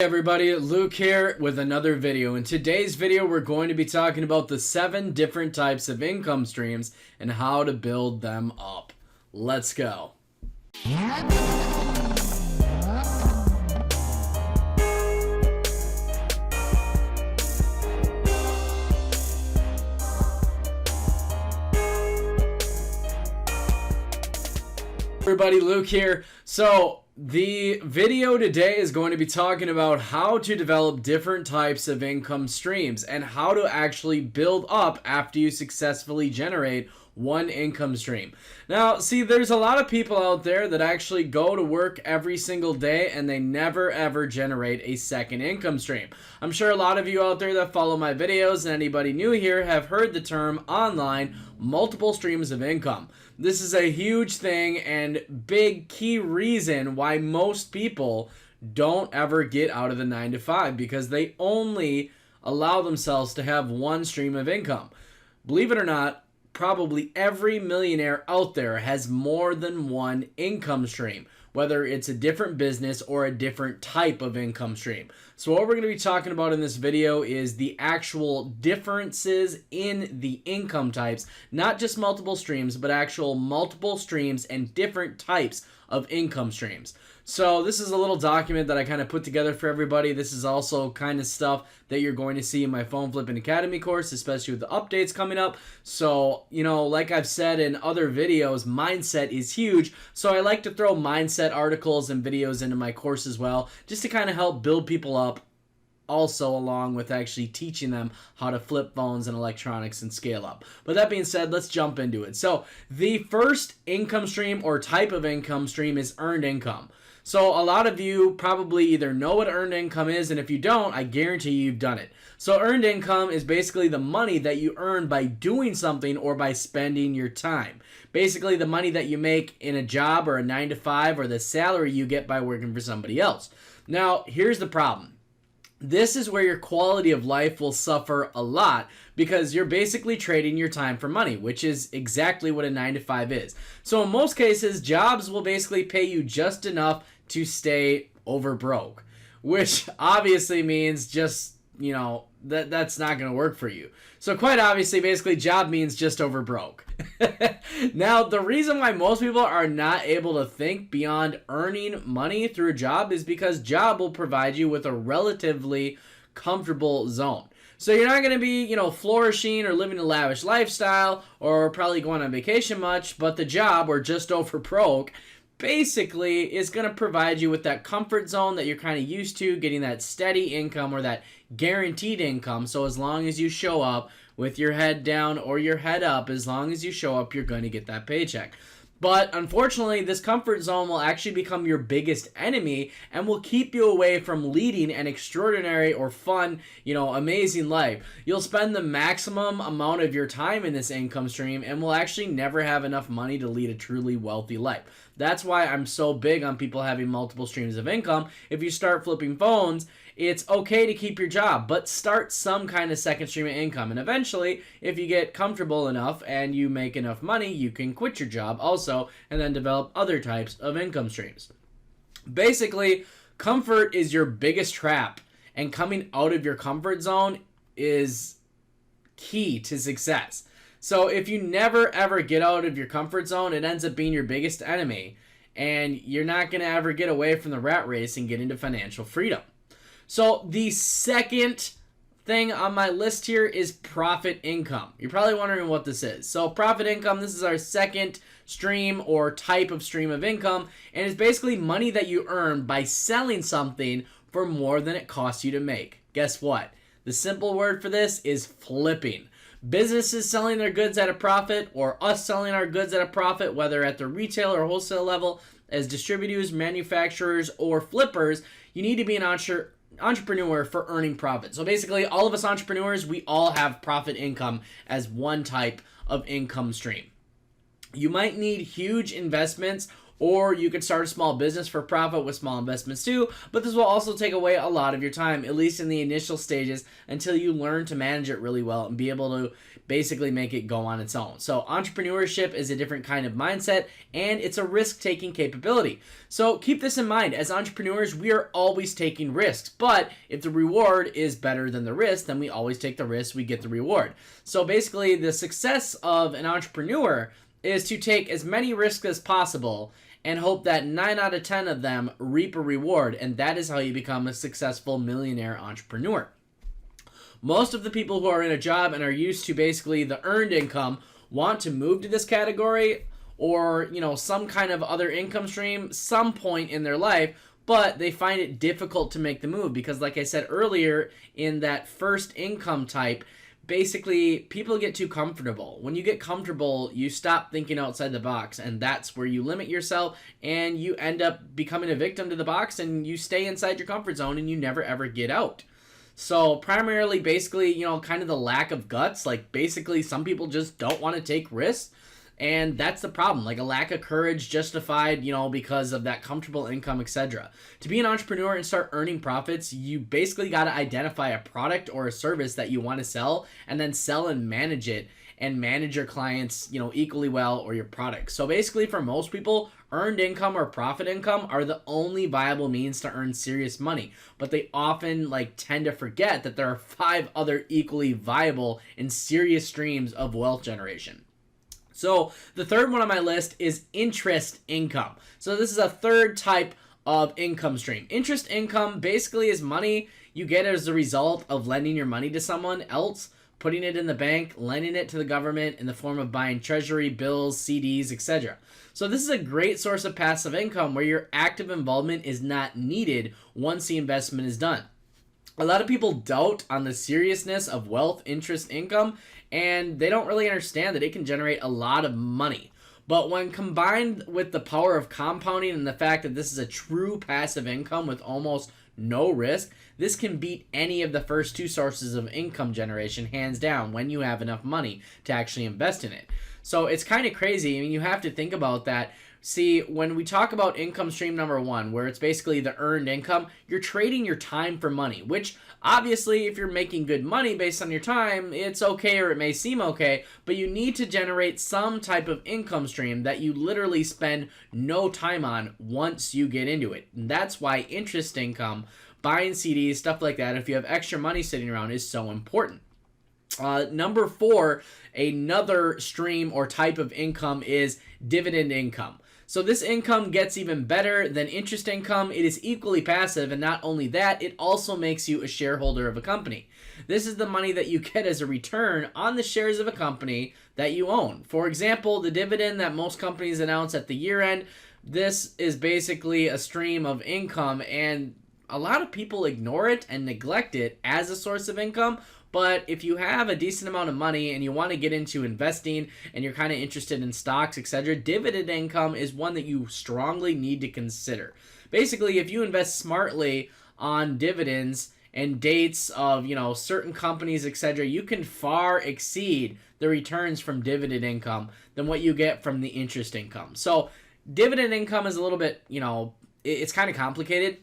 Hey everybody, Luke here with another video. In today's video, we're going to be talking about the 7 different types of income streams and how to build them up. Let's go. Everybody, Luke here. So the video today is going to be talking about how to develop different types of income streams and how to actually build up after you successfully generate one income stream. Now, see, there's a lot of people out there that actually go to work every single day and they never ever generate a second income stream. I'm sure a lot of you out there that follow my videos and anybody new here have heard the term online multiple streams of income. This is a huge thing and big key reason why most people don't ever get out of the 9-to-5, because they only allow themselves to have one stream of income. Believe it or not, probably every millionaire out there has more than one income stream, whether it's a different business or a different type of income stream. So what we're going to be talking about in this video is the actual differences in the income types, not just multiple streams, but actual multiple streams and different types of income streams. So this is a little document that I kind of put together for everybody. This is also kind of stuff that you're going to see in my Phone Flipping Academy course, especially with the updates coming up. So, you know, like I've said in other videos, mindset is huge. So I like to throw mindset articles and videos into my course as well, just to kind of help build people up, also along with actually teaching them how to flip phones and electronics and scale up. But that being said, let's jump into it. So the first income stream or type of income stream is earned income. So a lot of you probably either know what earned income is, and if you don't, I guarantee you've done it. So earned income is basically the money that you earn by doing something or by spending your time. Basically the money that you make in a job or a 9-to-5, or the salary you get by working for somebody else. Now, here's the problem. This is where your quality of life will suffer a lot, because you're basically trading your time for money, which is exactly what a 9-to-5 is. So in most cases, jobs will basically pay you just enough to stay over broke, which obviously means just, you know, that's not going to work for you. So quite obviously, basically job means just over broke. Now, the reason why most people are not able to think beyond earning money through a job is because job will provide you with a relatively comfortable zone. So you're not going to be, you know, flourishing or living a lavish lifestyle or probably going on vacation much, but the job, or just over broke, basically is going to provide you with that comfort zone that you're kind of used to, getting that steady income or that guaranteed income. So as long as you show up with your head down or your head up, as long as you show up, you're going to get that paycheck. But unfortunately, this comfort zone will actually become your biggest enemy and will keep you away from leading an extraordinary or fun, you know, amazing life. You'll spend the maximum amount of your time in this income stream and will actually never have enough money to lead a truly wealthy life. That's why I'm so big on people having multiple streams of income. If you start flipping phones, it's okay to keep your job, but start some kind of second stream of income. And eventually, if you get comfortable enough and you make enough money, you can quit your job also and then develop other types of income streams. Basically, comfort is your biggest trap, and coming out of your comfort zone is key to success. So if you never ever get out of your comfort zone, it ends up being your biggest enemy, and you're not going to ever get away from the rat race and get into financial freedom. So the second thing on my list here is profit income. You're probably wondering what this is. So profit income, this is our second stream or type of stream of income, and it's basically money that you earn by selling something for more than it costs you to make. Guess what? The simple word for this is flipping. Businesses selling their goods at a profit, or us selling our goods at a profit, whether at the retail or wholesale level, as distributors, manufacturers, or flippers, you need to be an entrepreneur for earning profit. So basically, all of us entrepreneurs, we all have profit income as one type of income stream. You might need huge investments Or you could start a small business for profit with small investments too, but this will also take away a lot of your time, at least in the initial stages, until you learn to manage it really well and be able to basically make it go on its own. So entrepreneurship is a different kind of mindset, and it's a risk-taking capability. So keep this in mind. As entrepreneurs, we are always taking risks, but if the reward is better than the risk, then we always take the risk, we get the reward. So basically, the success of an entrepreneur is to take as many risks as possible and hope that 9 out of 10 of them reap a reward, and that is how you become a successful millionaire entrepreneur. Most of the people who are in a job and are used to basically the earned income want to move to this category or, some kind of other income stream some point in their life, but they find it difficult to make the move because, like I said earlier, in that first income type, basically people get too comfortable. When you get comfortable, you stop thinking outside the box, and that's where you limit yourself and you end up becoming a victim to the box, and you stay inside your comfort zone and you never ever get out. So primarily, basically, kind of the lack of guts. Like, basically, some people just don't want to take risks, and that's the problem. Like, a lack of courage justified, because of that comfortable income, etc. To be an entrepreneur and start earning profits, you basically got to identify a product or a service that you want to sell, and then sell and manage it, and manage your clients, equally well, or your product. So basically, for most people, earned income or profit income are the only viable means to earn serious money. But they often tend to forget that there are 5 other equally viable and serious streams of wealth generation. So the third one on my list is interest income. So this is a third type of income stream. Interest income basically is money you get as a result of lending your money to someone else, putting it in the bank, lending it to the government in the form of buying treasury, bills, CDs, etc. So this is a great source of passive income where your active involvement is not needed once the investment is done. A lot of people doubt on the seriousness of wealth interest income, and they don't really understand that it can generate a lot of money. But when combined with the power of compounding and the fact that this is a true passive income with almost no risk, this can beat any of the first 2 sources of income generation hands down when you have enough money to actually invest in it. So it's kind of crazy. I mean, you have to think about that. See, when we talk about income stream number 1, where it's basically the earned income, you're trading your time for money, which obviously if you're making good money based on your time, it's okay, or it may seem okay, but you need to generate some type of income stream that you literally spend no time on once you get into it. And that's why interest income, buying CDs, stuff like that, if you have extra money sitting around, is so important. Number 4, another stream or type of income is dividend income. So this income gets even better than interest income. It is equally passive, and not only that, it also makes you a shareholder of a company. This is the money that you get as a return on the shares of a company that you own. For example, the dividend that most companies announce at the year end, this is basically a stream of income, and a lot of people ignore it and neglect it as a source of income. But if you have a decent amount of money and you want to get into investing and you're kind of interested in stocks, etc., dividend income is one that you strongly need to consider. Basically, if you invest smartly on dividends and dates of, certain companies, etc., you can far exceed the returns from dividend income than what you get from the interest income. So dividend income is a little bit, it's kind of complicated.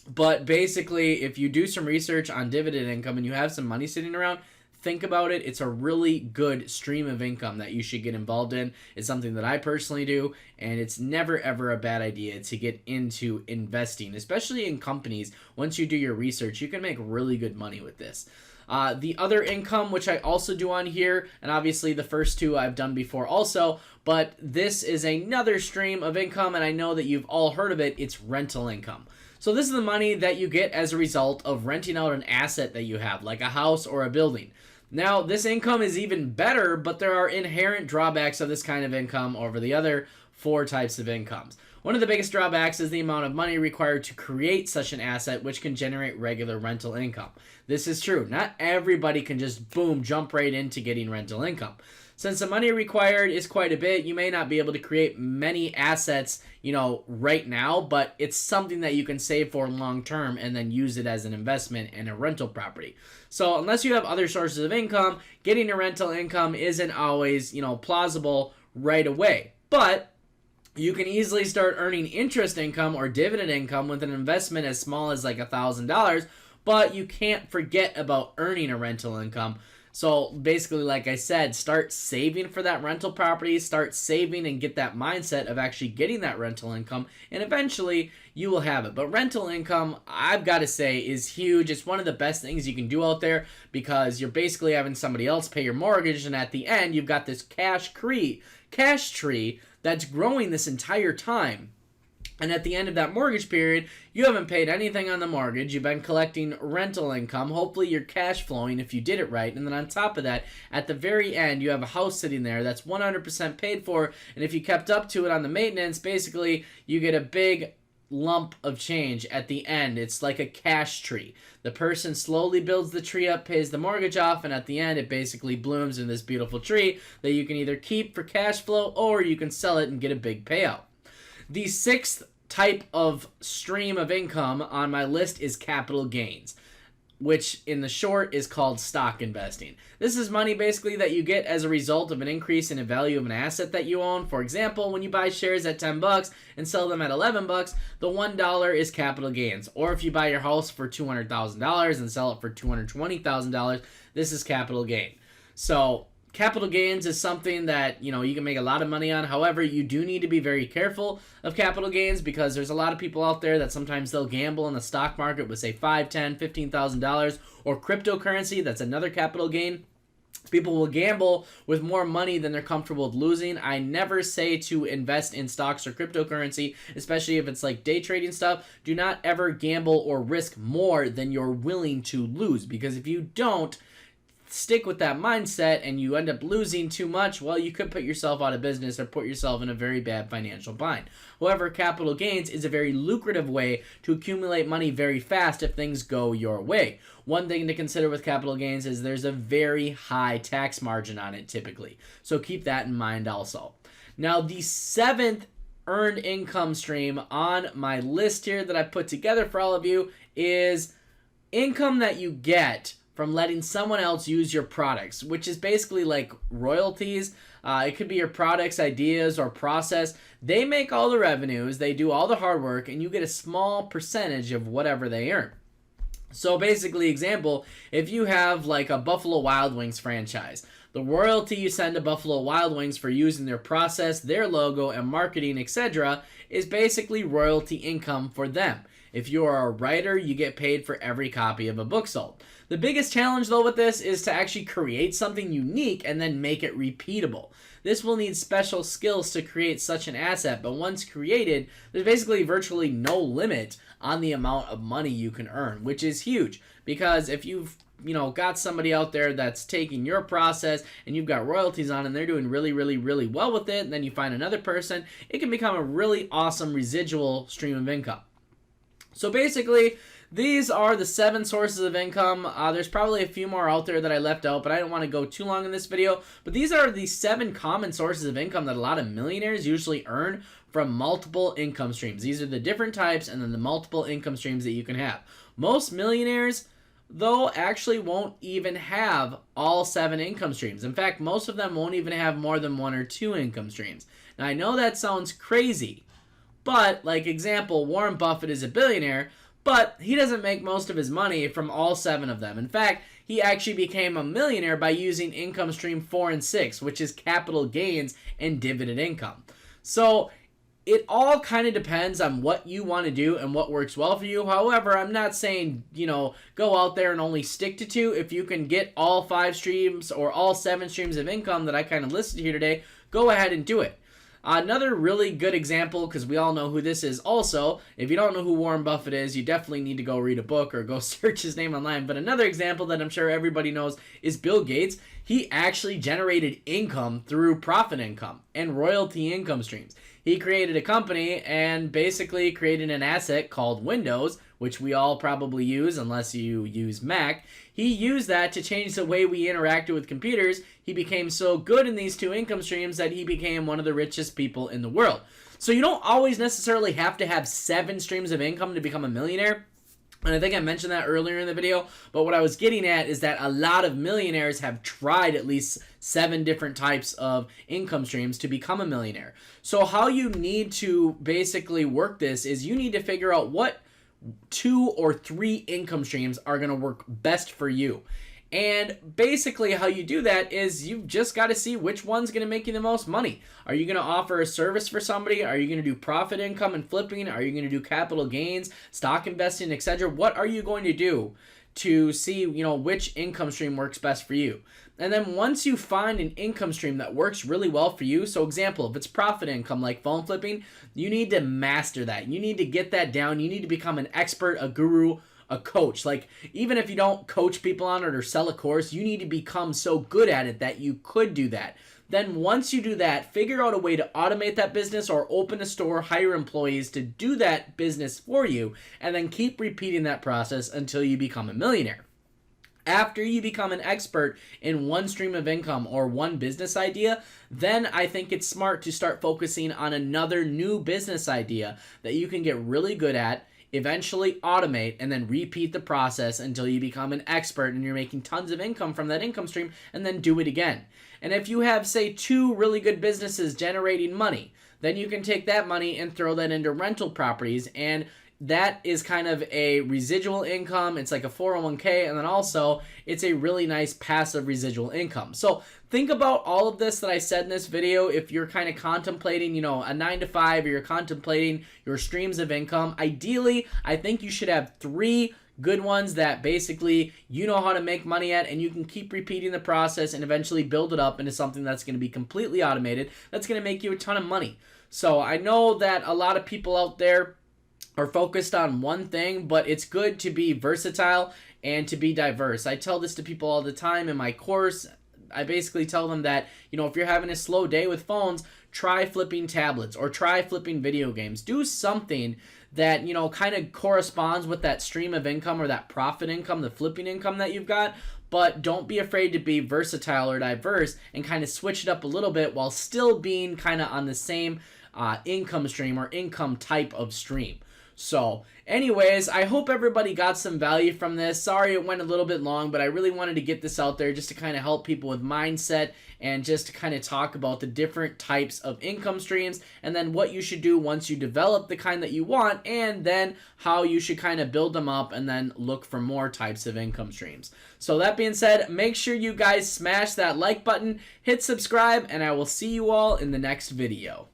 But basically, if you do some research on dividend income and you have some money sitting around, think about it. It's a really good stream of income that you should get involved in. It's something that I personally do, and it's never ever a bad idea to get into investing, especially in companies. Once you do your research, you can make really good money with this. The other income, which I also do on here, and obviously the first 2 I've done before also, but this is another stream of income, and I know that you've all heard of it. It's rental income. So this is the money that you get as a result of renting out an asset that you have, like a house or a building. Now, this income is even better, but there are inherent drawbacks of this kind of income over the other 4 types of incomes. One of the biggest drawbacks is the amount of money required to create such an asset, which can generate regular rental income. This is true. Not everybody can just, boom, jump right into getting rental income. Since the money required is quite a bit, you may not be able to create many assets, right now, but it's something that you can save for long term and then use it as an investment in a rental property. So unless you have other sources of income, getting a rental income isn't always, plausible right away. But You can easily start earning interest income or dividend income with an investment as small as like $1,000, but you can't forget about earning a rental income. So basically, like I said, start saving for that rental property, start saving and get that mindset of actually getting that rental income, and eventually you will have it. But rental income, I've got to say, is huge. It's one of the best things you can do out there because you're basically having somebody else pay your mortgage, and at the end, you've got this cash tree that's growing this entire time. And at the end of that mortgage period, you haven't paid anything on the mortgage. You've been collecting rental income. Hopefully you're cash flowing if you did it right. And then on top of that, at the very end, you have a house sitting there that's 100% paid for. And if you kept up to it on the maintenance, basically you get a big lump of change at the end. It's like a cash tree. The person slowly builds the tree up, pays the mortgage off, and at the end it basically blooms in this beautiful tree that you can either keep for cash flow or you can sell it and get a big payout. The sixth type of stream of income on my list is capital gains, which in the short is called stock investing. This is money basically that you get as a result of an increase in the value of an asset that you own. For example, when you buy shares at $10 and sell them at $11, the $1 is capital gains. Or if you buy your house for $200,000 and sell it for $220,000, this is capital gain. So capital gains is something that, you can make a lot of money on. However, you do need to be very careful of capital gains because there's a lot of people out there that sometimes they'll gamble in the stock market with, say, $5,000, $10,000, $15,000, or cryptocurrency. That's another capital gain. People will gamble with more money than they're comfortable with losing. I never say to invest in stocks or cryptocurrency, especially if it's like day trading stuff. Do not ever gamble or risk more than you're willing to lose, because if you don't stick with that mindset and you end up losing too much, well, you could put yourself out of business or put yourself in a very bad financial bind. However, capital gains is a very lucrative way to accumulate money very fast if things go your way. One thing to consider with capital gains is there's a very high tax margin on it typically. So keep that in mind also. Now, the seventh earned income stream on my list here that I put together for all of you is income that you get from letting someone else use your products, which is basically like royalties. It could be your products, ideas, or process. They make all the revenues, they do all the hard work, and you get a small percentage of whatever they earn. So basically, example, if you have like a Buffalo Wild Wings franchise, the royalty you send to Buffalo Wild Wings for using their process, their logo, and marketing, etc., is basically royalty income for them. If you are a writer, you get paid for every copy of a book sold. The biggest challenge, though, with this is to actually create something unique and then make it repeatable. This will need special skills to create such an asset, but once created, there's basically virtually no limit on the amount of money you can earn, which is huge. Because if you've got somebody out there that's taking your process and you've got royalties on and they're doing really, really, really well with it, and then you find another person, it can become a really awesome residual stream of income. So basically, these are the 7 sources of income. There's probably a few more out there that I left out, but I don't want to go too long in this video. But these are the 7 common sources of income that a lot of millionaires usually earn from multiple income streams. These are the different types and then the multiple income streams that you can have. Most millionaires, though, actually won't even have all 7 income streams. In fact, most of them won't even have more than 1 or 2 income streams. Now, I know that sounds crazy, but like example, Warren Buffett is a billionaire, but he doesn't make most of his money from all 7 of them. In fact, he actually became a millionaire by using income stream 4 and 6, which is capital gains and dividend income. So it all kind of depends on what you want to do and what works well for you. However, I'm not saying, go out there and only stick to 2. If you can get all 5 streams or all 7 streams of income that I kind of listed here today, go ahead and do it. Another really good example, because we all know who this is also, if you don't know who Warren Buffett is, you definitely need to go read a book or go search his name online. But another example that I'm sure everybody knows is Bill Gates. He actually generated income through profit income and royalty income streams. He created a company and basically created an asset called Windows, which we all probably use unless you use Mac. He used that to change the way we interacted with computers. He became so good in these 2 income streams that he became one of the richest people in the world. So you don't always necessarily have to have 7 streams of income to become a millionaire. And I think I mentioned that earlier in the video, but what I was getting at is that a lot of millionaires have tried at least 7 different types of income streams to become a millionaire. So how you need to basically work this is you need to figure out what 2 or 3 income streams are going to work best for you. And basically how you do that is you've just got to see which one's going to make you the most money. Are you going to offer a service for somebody? Are you going to do profit income and flipping? Are you going to do capital gains, stock investing, etc.? What are you going to do to see, which income stream works best for you? And then once you find an income stream that works really well for you, so example, if it's profit income like phone flipping, you need to master that. You need to get that down. You need to become an expert, a guru, a coach. Like, even if you don't coach people on it or sell a course, you need to become so good at it that you could do that. Then once you do that, figure out a way to automate that business or open a store, hire employees to do that business for you, and then keep repeating that process until you become a millionaire. After you become an expert in one stream of income or one business idea, then I think it's smart to start focusing on another new business idea that you can get really good at, eventually automate, and then repeat the process until you become an expert and you're making tons of income from that income stream, and then do it again. And if you have, say, 2 really good businesses generating money, then you can take that money and throw that into rental properties, and that is kind of a residual income. It's like a 401k, and then also it's a really nice passive residual income. So think about all of this that I said in this video. If you're kind of contemplating, a 9-to-5, or you're contemplating your streams of income, ideally, I think you should have 3 good ones that basically you know how to make money at, and you can keep repeating the process and eventually build it up into something that's going to be completely automated, that's going to make you a ton of money. So I know that a lot of people out there are focused on one thing, but it's good to be versatile and to be diverse. I tell this to people all the time in my course. I basically tell them that, if you're having a slow day with phones, try flipping tablets or try flipping video games. Do something that, kind of corresponds with that stream of income or that profit income, the flipping income that you've got. But don't be afraid to be versatile or diverse and kind of switch it up a little bit while still being kind of on the same income stream or income type of stream. So anyways, I hope everybody got some value from this. Sorry it went a little bit long, but I really wanted to get this out there just to kind of help people with mindset and just to kind of talk about the different types of income streams, and then what you should do once you develop the kind that you want, and then how you should kind of build them up and then look for more types of income streams. So that being said, make sure you guys smash that like button, hit subscribe, and I will see you all in the next video.